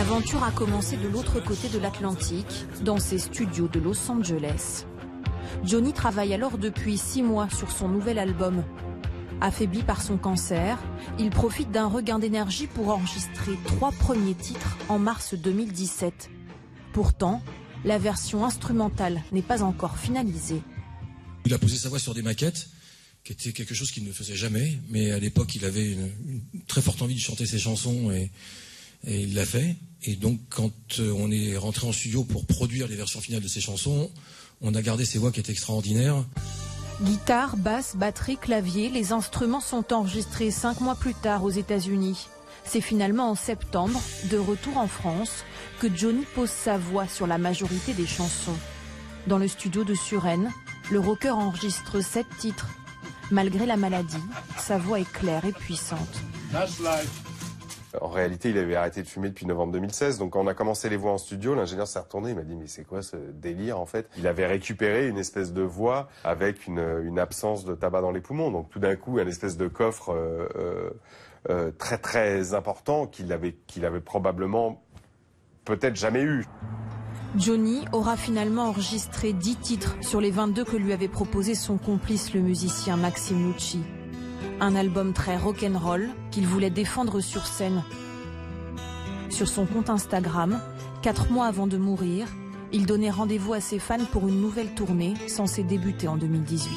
L'aventure a commencé de l'autre côté de l'Atlantique, dans ses studios de Los Angeles. Johnny travaille alors depuis 6 mois sur son nouvel album. Affaibli par son cancer, il profite d'un regain d'énergie pour enregistrer 3 premiers titres en mars 2017. Pourtant, la version instrumentale n'est pas encore finalisée. Il a posé sa voix sur des maquettes, qui était quelque chose qu'il ne faisait jamais, mais à l'époque il avait une très forte envie de chanter ses chansons et il l'a fait. Et donc quand on est rentré en studio pour produire les versions finales de ses chansons, on a gardé ses voix qui étaient extraordinaires. Guitare, basse, batterie, clavier, les instruments sont enregistrés 5 mois plus tard aux États-Unis. C'est finalement en septembre, de retour en France, que Johnny pose sa voix sur la majorité des chansons. Dans le studio de Suresnes, le rocker enregistre 7 titres. Malgré la maladie, sa voix est claire et puissante. En réalité, il avait arrêté de fumer depuis novembre 2016. Donc quand on a commencé les voix en studio, l'ingénieur s'est retourné, il m'a dit « mais c'est quoi ce délire en fait ?» Il avait récupéré une espèce de voix avec une absence de tabac dans les poumons. Donc tout d'un coup, une espèce de coffre très très important qu'il avait probablement peut-être jamais eu. Johnny aura finalement enregistré 10 titres sur les 22 que lui avait proposé son complice, le musicien Maxime Nucci. Un album très rock'n'roll qu'il voulait défendre sur scène. Sur son compte Instagram, 4 mois avant de mourir, il donnait rendez-vous à ses fans pour une nouvelle tournée censée débuter en 2018.